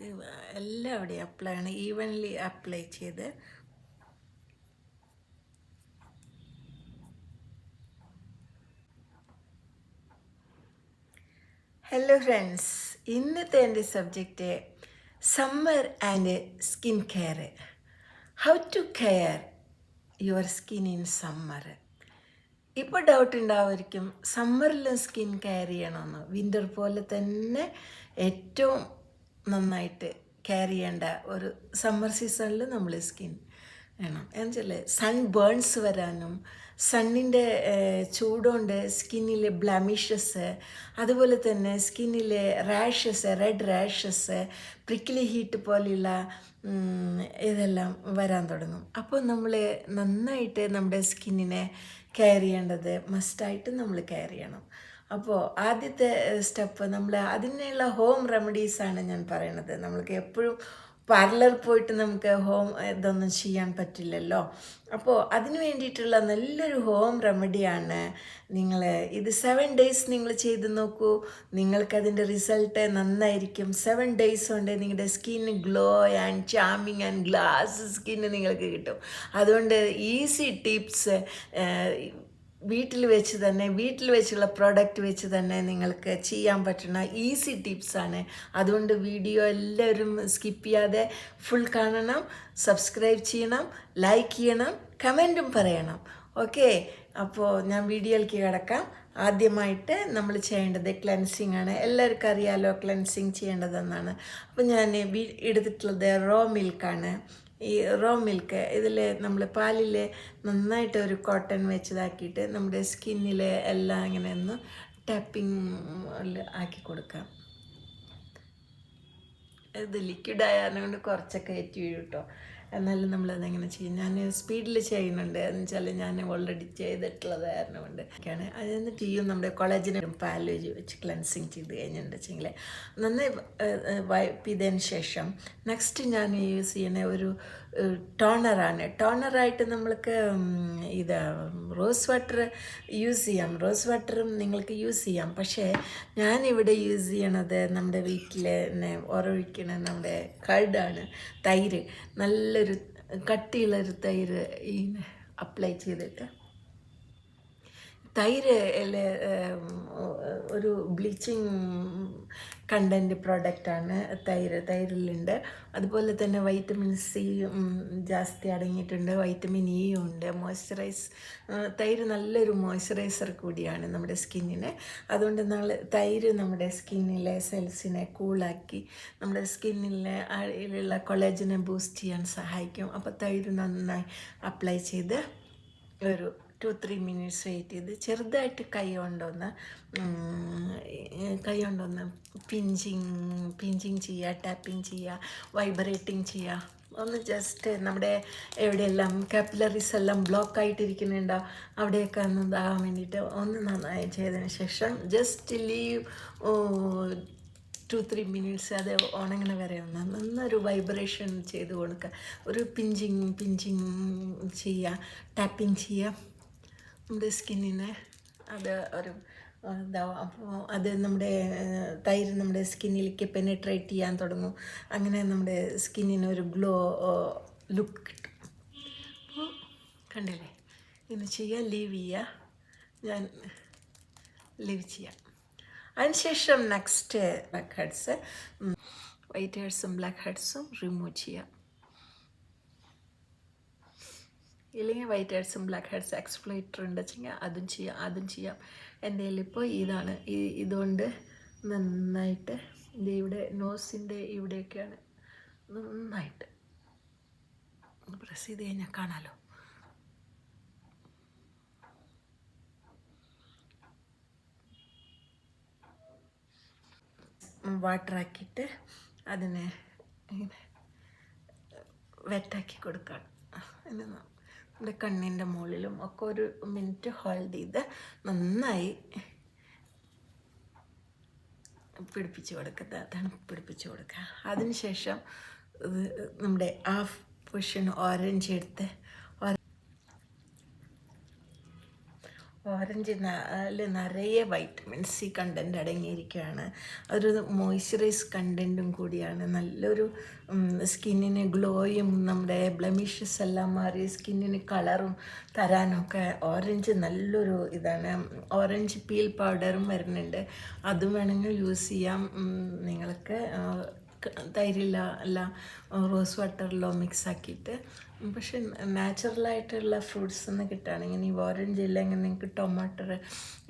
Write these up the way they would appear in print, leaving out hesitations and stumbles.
എല്ലാവിടെയും അപ്ലൈ ആണ്, evenly apply ചെയ്ത്. ഹലോ ഫ്രണ്ട്സ്, ഇന്നത്തെ എൻ്റെ subject summer and skin care. How to care your skin in summer. ഇപ്പോൾ ഡൗട്ട് ഉണ്ടാവുമായിരിക്കും, സമ്മറിലും സ്കിൻ കെയർ ചെയ്യണമെന്ന്. വിൻ്റർ പോലെ തന്നെ ഏറ്റവും നന്നായിട്ട് കെയർ ചെയ്യേണ്ട ഒരു സമ്മർ സീസണിൽ നമ്മൾ സ്കിൻ വേണം. എന്നുവെച്ചാൽ സൺ ബേൺസ് വരാനും സണ്ണിൻ്റെ ചൂടുകൊണ്ട് സ്കിന്നിലെ ബ്ലമിഷസ്, അതുപോലെ തന്നെ സ്കിന്നിലെ റാഷസ്, റെഡ് റാഷസ്, പ്രിക്കിലി ഹീറ്റ് പോലെയുള്ള ഇതെല്ലാം വരാൻ തുടങ്ങും. അപ്പോൾ നമ്മൾ നന്നായിട്ട് നമ്മുടെ സ്കിന്നിനെ കെയർ ചെയ്യേണ്ടത് മസ്റ്റായിട്ട് നമ്മൾ കെയർ ചെയ്യണം. അപ്പോൾ ആദ്യത്തെ സ്റ്റെപ്പ് നമ്മൾ അതിനുള്ള ഹോം റെമഡീസാണ് ഞാൻ പറയണത്. നമ്മൾക്ക് എപ്പോഴും പാർലർ പോയിട്ട് നമുക്ക് ഹോം ഇതൊന്നും ചെയ്യാൻ പറ്റില്ലല്ലോ. അപ്പോൾ അതിന് വേണ്ടിയിട്ടുള്ള നല്ലൊരു ഹോം റെമഡിയാണ് നിങ്ങൾ ഇത് 7 days നിങ്ങൾ ചെയ്ത് നോക്കൂ. നിങ്ങൾക്കതിൻ്റെ റിസൾട്ട് നന്നായിരിക്കും. 7 days കൊണ്ട് നിങ്ങളുടെ skin glow and charming and glass skin നിങ്ങൾക്ക് കിട്ടും. അതുകൊണ്ട് ഈസി ടിപ്സ് വീട്ടിൽ വെച്ചുള്ള പ്രോഡക്റ്റ് വെച്ച് തന്നെ നിങ്ങൾക്ക് ചെയ്യാൻ പറ്റുന്ന ഈസി ടിപ്സാണ്. അതുകൊണ്ട് വീഡിയോ എല്ലാവരും സ്കിപ്പ് ചെയ്യാതെ ഫുൾ കാണണം, സബ്സ്ക്രൈബ് ചെയ്യണം, ലൈക്ക് ചെയ്യണം, കമൻറ്റും പറയണം. ഓക്കെ, അപ്പോൾ ഞാൻ വീഡിയോയിലേക്ക് കിടക്കാം. ആദ്യമായിട്ട് നമ്മൾ ചെയ്യേണ്ടത് ക്ലെൻസിങ് ആണ്. എല്ലാവർക്കും അറിയാമല്ലോ ക്ലെൻസിങ് ചെയ്യേണ്ടതെന്നാണ്. അപ്പോൾ ഞാൻ എടുത്തിട്ടുള്ളത് റോ മിൽക്കാണ്. ഈ റോ മിൽക്ക് ഇതിൽ നമ്മൾ പാലിൽ നന്നായിട്ട് ഒരു കോട്ടൺ വെച്ചതാക്കിയിട്ട് നമ്മുടെ സ്കിന്നിൽ എല്ലാം ഇങ്ങനെ ഒന്ന് ടാപ്പിങ് ആക്കി കൊടുക്കാം. ഇത് ലിക്വിഡ് ആയതുകൊണ്ട് കുറച്ചൊക്കെ ഏറ്റി വീഴും കേട്ടോ. എന്നാലും നമ്മളതെങ്ങനെ ചെയ്യും. ഞാൻ സ്പീഡിൽ ചെയ്യുന്നുണ്ട്, എന്ന് വെച്ചാൽ ഞാൻ ഓൾറെഡി ചെയ്തിട്ടുള്ളത് കാരണം കൊണ്ട് ഒക്കെയാണ്. അത് എന്നിട്ട് ചെയ്യും നമ്മുടെ കൊളാജനും പാല് വെച്ച് ക്ലെൻസിങ് ചെയ്ത് കഴിഞ്ഞിട്ടുണ്ട് വെച്ചെങ്കിൽ നന്നായി വൈപ്പ് ചെയ്തതിന് ശേഷം നെക്സ്റ്റ് ഞാൻ യൂസ് ചെയ്യണ ഒരു ടോണറാണ്. ടോണറായിട്ട് നമ്മൾക്ക് ഇത് റോസ് വാട്ടർ യൂസ് ചെയ്യാം. റോസ് വാട്ടറും നിങ്ങൾക്ക് യൂസ് ചെയ്യാം. പക്ഷേ ഞാനിവിടെ യൂസ് ചെയ്യണത് നമ്മുടെ വീട്ടിൽ തന്നെ ഉറവിക്കണ നമ്മുടെ കർഡാണ്, തൈര്. നല്ലൊരു കട്ടിയുള്ളൊരു തൈര് ഈ അപ്ലൈ ചെയ്തിട്ട്, തൈര് ഒരു ബ്ലീച്ചിങ് കണ്ടൻറ്റ് പ്രോഡക്റ്റാണ് തൈരിലുണ്ട്. അതുപോലെ തന്നെ വൈറ്റമിൻ സി ജാസ്തി അടങ്ങിയിട്ടുണ്ട്, വൈറ്റമിൻ ഇ ഉണ്ട്, തൈര് നല്ലൊരു മോയ്സ്ചറൈസർ കൂടിയാണ് നമ്മുടെ സ്കിന്നിന്. അതുകൊണ്ട് തൈര് നമ്മുടെ സ്കിന്നിലെ സെൽസിനെ കൂളാക്കി നമ്മുടെ സ്കിന്നിലെ അതിലുള്ള കൊളാജനെ ബൂസ്റ്റ് ചെയ്യാൻ സഹായിക്കും. അപ്പോൾ തൈര് നന്നായി അപ്ലൈ ചെയ്ത് ഒരു 2-3 minutes വെയിറ്റ് ചെയ്ത് ചെറുതായിട്ട് കൈ കൊണ്ടൊന്ന് പിഞ്ചിങ് ചെയ്യുക, ടാപ്പിങ് ചെയ്യുക, വൈബ്രേറ്റിംഗ് ചെയ്യുക. ഒന്ന് ജസ്റ്റ് നമ്മുടെ എവിടെയെല്ലാം കാപ്പിലറീസ് എല്ലാം ബ്ലോക്ക് ആയിട്ടിരിക്കുന്നുണ്ടോ അവിടെയൊക്കെ ഒന്ന് ഇതാകാൻ വേണ്ടിയിട്ട് ഒന്ന് നന്നായി ചെയ്തതിന് ശേഷം ജസ്റ്റ് ലീവ് 2-3 minutes അത് ഉണങ്ങണ വരെ ഒന്ന് നന്നൊരു വൈബ്രേഷൻ ചെയ്ത് കൊടുക്കുക. ഒരു പിഞ്ചിങ് ചെയ്യുക, ടാപ്പിങ് ചെയ്യുക നമ്മുടെ സ്കിന്നിനെ. അത് ഒരു ഇതാവും. അപ്പോൾ അത് നമ്മുടെ തൈര് നമ്മുടെ സ്കിന്നിലേക്ക് പെനിട്രേറ്റ് ചെയ്യാൻ തുടങ്ങും. അങ്ങനെ നമ്മുടെ സ്കിന്നിന് ഒരു ഗ്ലോ ലുക്ക് കിട്ടും. അപ്പോൾ കണ്ടില്ലേ, ഇങ്ങനെ ചെയ്യുക, ലീവ് ചെയ്യുക. ഞാൻ ലീവ് ചെയ്യാം. അതിനുശേഷം നെക്സ്റ്റ് ബ്ലാക്ക് ഹെഡ്സ്, വൈറ്റ് ഹെഡ്സും ബ്ലാക്ക് ഹെഡ്സും റിമൂവ് ചെയ്യാം. ഇല്ലെങ്കിൽ വൈറ്റ് ഹെഡ്സും ബ്ലാക്ക് ഹെഡ്സ് എക്സ്പ്ലോയിറ്റർ ഉണ്ട് വെച്ചെങ്കിൽ അതും ചെയ്യാം. എൻ്റെ കയ്യിലിപ്പോൾ ഇതാണ്. ഇതുകൊണ്ട് നന്നായിട്ട് ഇവിടെ നോസിൻ്റെ ഇവിടെയൊക്കെയാണ് നന്നായിട്ട് പ്രസ് ചെയ്ത് കഴിഞ്ഞാൽ കാണാമല്ലോ. വാട്ടറാക്കിയിട്ട് അതിനെ വെറ്റാക്കി കൊടുക്കണം. നമ്മുടെ കണ്ണിൻ്റെ മുകളിലും ഒക്കെ ഒരു മിനിറ്റ് ഹോൾഡ് ചെയ്ത് നന്നായി പിടിപ്പിച്ച് കൊടുക്കുക, തണുപ്പ് പിടിപ്പിച്ച് കൊടുക്കുക. അതിനുശേഷം നമ്മുടെ ഹാഫ് പോർഷൻ ഓറഞ്ച് എടുത്ത് ഓറഞ്ച് നിറയെ വൈറ്റമിൻ സി കണ്ടൻറ്റ് അടങ്ങിയിരിക്കുകയാണ്. ഒരു മോയ്സ്ചറൈസ് കണ്ടൻറ്റും കൂടിയാണ്. നല്ലൊരു സ്കിന്നിന് ഗ്ലോയും നമ്മുടെ ബ്ലെമിഷസ് എല്ലാം മാറി സ്കിന്നിന് കളറും തരാനൊക്കെ ഓറഞ്ച് നല്ലൊരു ഇതാണ്. ഓറഞ്ച് പീൽ പൗഡറും വരുന്നുണ്ട്, അതും വേണമെങ്കിൽ യൂസ് ചെയ്യാം. നിങ്ങൾക്ക് തൈരില്ല അല്ല റോസ് വാട്ടറിലോ മിക്സ് ആക്കിയിട്ട്. പക്ഷെ നാച്ചുറലായിട്ടുള്ള ഫ്രൂട്ട്സ് നിന്ന് കിട്ടുകയാണെങ്കിൽ ഈ ഓറഞ്ച് ഇല്ലെങ്കിൽ നിങ്ങൾക്ക് ടൊമാറ്റോ,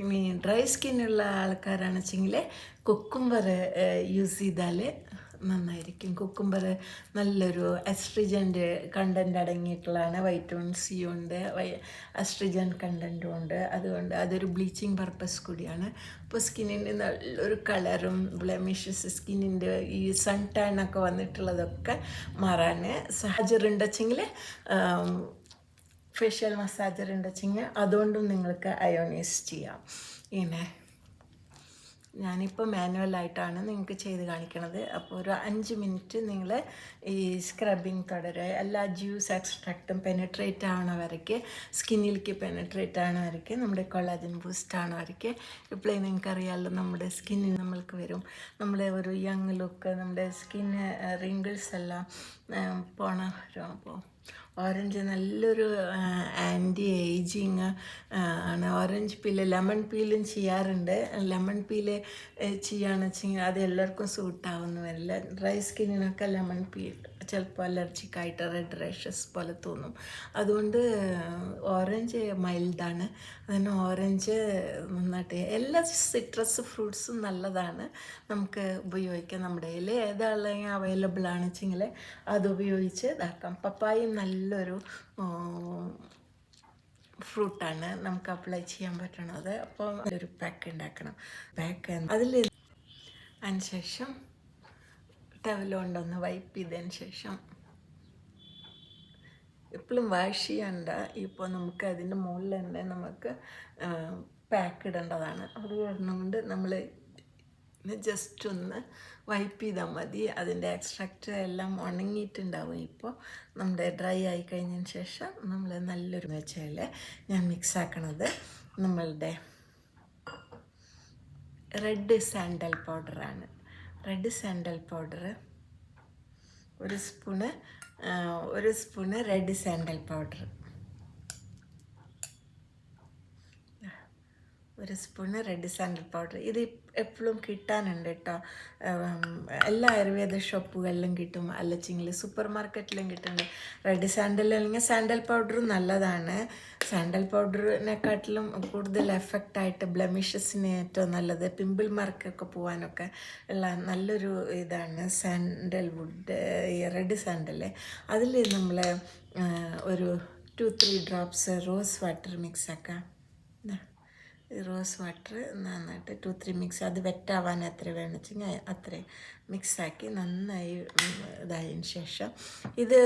ഇനി ഡ്രൈ സ്കിന്നുള്ള ആൾക്കാരാണെന്ന് വെച്ചെങ്കിൽ കുക്കുംബർ യൂസ് ചെയ്താൽ നന്നായിരിക്കും. കുക്കുംബർ നല്ലൊരു അസ്ട്രിജൻ്റ് കണ്ടൻറ്റ് അടങ്ങിയിട്ടുള്ളതാണ്. വൈറ്റമിൻ സി ഉണ്ട്, അസ്ട്രിജൻ കണ്ടൻറ്റും ഉണ്ട്. അതുകൊണ്ട് അതൊരു ബ്ലീച്ചിങ് പർപ്പസ് കൂടിയാണ്. അപ്പോൾ സ്കിന്നിന് നല്ലൊരു കളറും ബ്ലെമിഷസ്, സ്കിന്നിൻ്റെ ഈ സൺ ടാൻ ഒക്കെ വന്നിട്ടുള്ളതൊക്കെ മാറാൻ സഹജർ ഉണ്ടെച്ചെങ്കിൽ ഫേഷ്യൽ മസാജർ ഉണ്ടെച്ചെങ്കിൽ അതുകൊണ്ടും നിങ്ങൾക്ക് അയോണൈസ് ചെയ്യാം. ഇങ്ങനെ ഞാനിപ്പോൾ മാനുവലായിട്ടാണ് നിങ്ങൾക്ക് ചെയ്ത് കാണിക്കണത്. അപ്പോൾ ഒരു 5 മിനിറ്റ് നിങ്ങൾ ഈ സ്ക്രബിങ് തുടരുക. എല്ലാ ജ്യൂസ് എക്സ്ട്രാക്റ്റും പെനിട്രേറ്റ് ആവണ വരയ്ക്ക്, സ്കിന്നിലേക്ക് പെനിട്രേറ്റ് ആവണ വരയ്ക്ക്, നമ്മുടെ കൊളാജൻ ബൂസ്റ്റ് ആവണ വരയ്ക്ക്. ഇപ്പോഴേ നിങ്ങൾക്കറിയാമല്ലോ നമ്മുടെ സ്കിന്നിൽ നമ്മൾക്ക് വരും നമ്മുടെ ഒരു യങ് ലുക്ക്, നമ്മുടെ സ്കിന്ന് റിങ്കിൾസ് എല്ലാം പോണ വരും. അപ്പോൾ ഓറഞ്ച് നല്ലൊരു ആൻറ്റി ഏജിങ് ആണ്. ഓറഞ്ച് പീല്, ലെമൺ പീലും ചെയ്യാറുണ്ട്. ലെമൺ പീല് ചെയ്യുകയാണെന്ന് വെച്ചെങ്കിൽ അത് എല്ലാവർക്കും സൂട്ടാവുന്നു വരില്ല. ഡ്രൈ സ്കിന്നിനൊക്കെ ലെമൺ പീൽ ചിലപ്പോൾ അലർജിക്കായിട്ട് റെഡ് റാഷസ് പോലെ തോന്നും. അതുകൊണ്ട് ഓറഞ്ച് മൈൽഡാണ്. അതിന് ഓറഞ്ച് നന്നായിട്ട് എല്ലാ സിട്രസ് ഫ്രൂട്ട്സും നല്ലതാണ്, നമുക്ക് ഉപയോഗിക്കാം. നമ്മുടെ കയ്യിൽ ഏതാണെങ്കിൽ അവൈലബിൾ ആണെന്ന് വെച്ചെങ്കിൽ അത് ഉപയോഗിച്ച് ഇതാക്കാം. പപ്പായയും നല്ലൊരു ഫ്രൂട്ടാണ്, നമുക്ക് അപ്ലൈ ചെയ്യാൻ പറ്റണത്. അപ്പോൾ ഒരു പാക്ക് ഉണ്ടാക്കണം. പാക്ക് അതിൽ അതിന് ശേഷം ടവൽ കൊണ്ടൊന്ന് വൈപ്പ് ചെയ്തതിന് ശേഷം, എപ്പോഴും വാഷ് ചെയ്യണ്ട. ഇപ്പോൾ നമുക്ക് അതിൻ്റെ മുകളിൽ തന്നെ നമുക്ക് പാക്ക് ഇടേണ്ടതാണ്. അത് കാരണം കൊണ്ട് നമ്മൾ ജസ്റ്റ് ഒന്ന് വൈപ്പ് ചെയ്താൽ മതി. അതിൻ്റെ എക്സ്ട്രാക്റ്റ് എല്ലാം ഉണങ്ങിയിട്ടുണ്ടാവും. ഇപ്പോൾ നമ്മുടെ ഡ്രൈ ആയി കഴിഞ്ഞതിന് ശേഷം നമ്മൾ നല്ലൊരു വെച്ചാൽ ഞാൻ മിക്സ് ആക്കണത് നമ്മളുടെ റെഡ് സാൻഡൽ പൗഡറാണ്. റെഡ് സാൻഡൽ പൗഡർ ഒരു സ്പൂണ് റെഡ് സാൻഡൽ പൗഡർ, ഒരു സ്പൂണ് റെഡ് സാൻഡൽ പൗഡർ. ഇത് എപ്പോഴും കിട്ടാനുണ്ട് കേട്ടോ. എല്ലാ ആയുർവേദ ഷോപ്പുകളിലും കിട്ടും, അല്ലെങ്കിൽ സൂപ്പർ മാർക്കറ്റിലും കിട്ടുന്നുണ്ട്. റെഡ് സാൻഡൽ അല്ലെങ്കിൽ സാൻഡൽ പൗഡറും നല്ലതാണ്. സാൻഡൽ പൗഡറിനെക്കാട്ടിലും കൂടുതൽ എഫക്റ്റായിട്ട് ബ്ലെമിഷസിന് ഏറ്റവും നല്ലത്, പിമ്പിൾ മാർക്കൊക്കെ പോകാനൊക്കെ ഉള്ള നല്ലൊരു ഇതാണ് സാൻഡൽവുഡ്, ഈ റെഡ് സാൻഡൽ. അതിൽ നമ്മൾ ഒരു 2-3 ഡ്രോപ്സ് റോസ് വാട്ടർ മിക്സ് ആക്കാം. റോസ് വാട്ടർ നന്നായിട്ട് 2-3 മിക്സ്, അത് വെറ്റാവാൻ എത്ര വേണമെന്ന് വെച്ചെങ്കിൽ അത്രയും മിക്സാക്കി നന്നായി ഇതായതിന് ശേഷം, ഇത്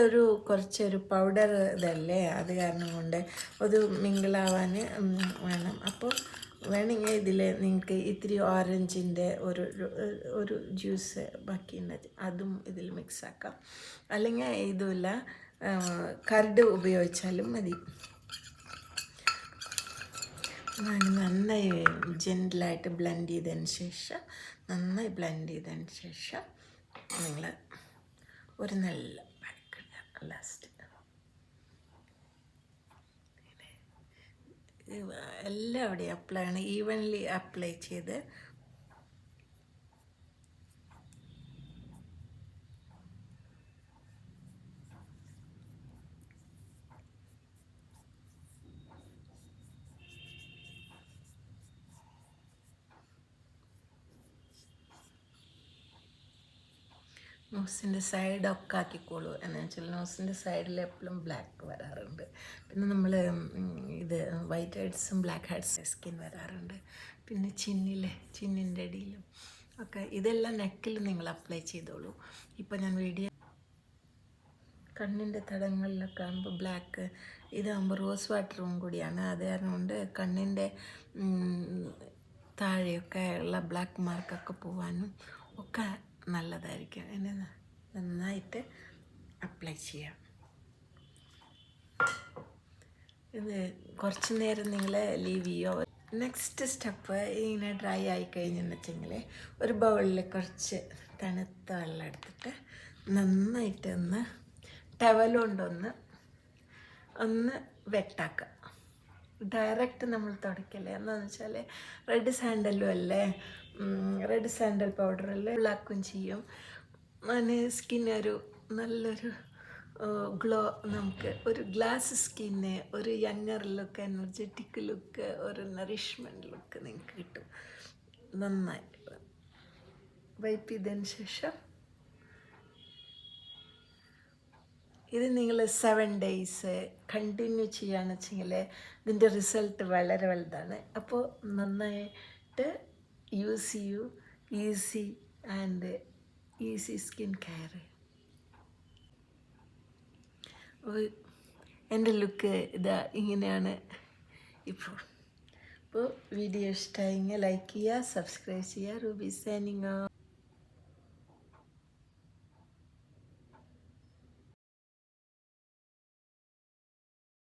കുറച്ചൊരു പൗഡർ ഇതല്ലേ, അത് കാരണം കൊണ്ട് അത് മിങ്കിളാവാൻ വേണം. അപ്പോൾ വേണമെങ്കിൽ ഇതിൽ നിങ്ങൾക്ക് ഇത്തിരി ഓറഞ്ചിൻ്റെ ഒരു ജ്യൂസ് ബാക്കിയുണ്ട്, അതും ഇതിൽ മിക്സാക്കാം. അല്ലെങ്കിൽ ഇതുമില്ല കർഡ് ഉപയോഗിച്ചാലും മതി. നന്നായി ജെൻറ്റിലായിട്ട് ബ്ലെൻഡ് ചെയ്തതിന് ശേഷം, നന്നായി ബ്ലെൻഡ് ചെയ്തതിന് ശേഷം നിങ്ങൾ ഒരു നല്ല പാക്ക് ഇടുക. ലാസ്റ്റ് എല്ലാവിടെയും അപ്ലൈ ആണ്, ഈവൻലി അപ്ലൈ ചെയ്ത് നോസിൻ്റെ സൈഡൊക്കെ ആക്കിക്കോളൂ. എന്ന് വെച്ചാൽ നോസിൻ്റെ സൈഡിൽ എപ്പോഴും ബ്ലാക്ക് വരാറുണ്ട്. പിന്നെ നമ്മൾ ഇത് വൈറ്റ് ഹെഡ്സും ബ്ലാക്ക് ഹെഡ്സ് സ്കിൻ വരാറുണ്ട്. പിന്നെ ചിന്നിൻ്റെ അടിയിലും ഒക്കെ. ഇതെല്ലാം നെക്കിൽ നിങ്ങൾ അപ്ലൈ ചെയ്തോളൂ. ഇപ്പോൾ ഞാൻ വീഡിയോ കണ്ണിൻ്റെ തടങ്ങളിലൊക്കെ ആകുമ്പോൾ ബ്ലാക്ക്, ഇതാകുമ്പോൾ റോസ് വാട്ടറും കൂടിയാണ്. അത് കാരണം കൊണ്ട് കണ്ണിൻ്റെ താഴെയൊക്കെ ഉള്ള ബ്ലാക്ക് മാർക്കൊക്കെ പോകാനും ഒക്കെ നല്ലതായിരിക്കും. എന്നെ നന്നായിട്ട് അപ്ലൈ ചെയ്യാം. ഇത് കുറച്ച് നേരം നിങ്ങൾ ലീവ് ചെയ്യുക. നെക്സ്റ്റ് സ്റ്റെപ്പ് ഇങ്ങനെ ഡ്രൈ ആയി കഴിഞ്ഞെന്ന് വെച്ചെങ്കിൽ ഒരു ബൗളിൽ കുറച്ച് തണുത്ത വെള്ളം എടുത്തിട്ട് നന്നായിട്ട് ഒന്ന് ടവൽ കൊണ്ടൊന്ന് വെട്ടാക്കുക. ഡയറക്റ്റ് നമ്മൾ തുടയ്ക്കല്ലേ. എന്താണെന്ന് വെച്ചാൽ റെഡ് സാൻഡലും അല്ലേ, റെഡ് സാൻഡൽ പൗഡറല്ലേ ബ്ലാക്കും ചെയ്യും. അതിന് സ്കിന്നൊരു നല്ലൊരു ഗ്ലോ, നമുക്ക് ഒരു ഗ്ലാസ് സ്കിന്ന്, ഒരു യങ്ങർ ലുക്ക്, എനർജറ്റിക് ലുക്ക്, ഒരു നറിഷ്മെൻറ്റ് ലുക്ക് നിങ്ങൾക്ക് കിട്ടും. നന്നായി വൈപ്പ് ചെയ്തതിന് ശേഷം ഇത് നിങ്ങൾ 7 days കണ്ടിന്യൂ ചെയ്യുകയാണെന്ന് വെച്ചെങ്കിൽ ഇതിൻ്റെ റിസൾട്ട് വളരെ വലുതാണ്. അപ്പോൾ നന്നായിട്ട് യൂസ് ചെയ്യൂ. Easy skin care. എൻ്റെ ലുക്ക് ഇതാ ഇങ്ങനെയാണ് ഇപ്പോൾ. അപ്പോൾ വീഡിയോ ഇഷ്ടമായെങ്കിൽ ലൈക്ക് ചെയ്യുക, സബ്സ്ക്രൈബ് ചെയ്യുക. Ruby signing off.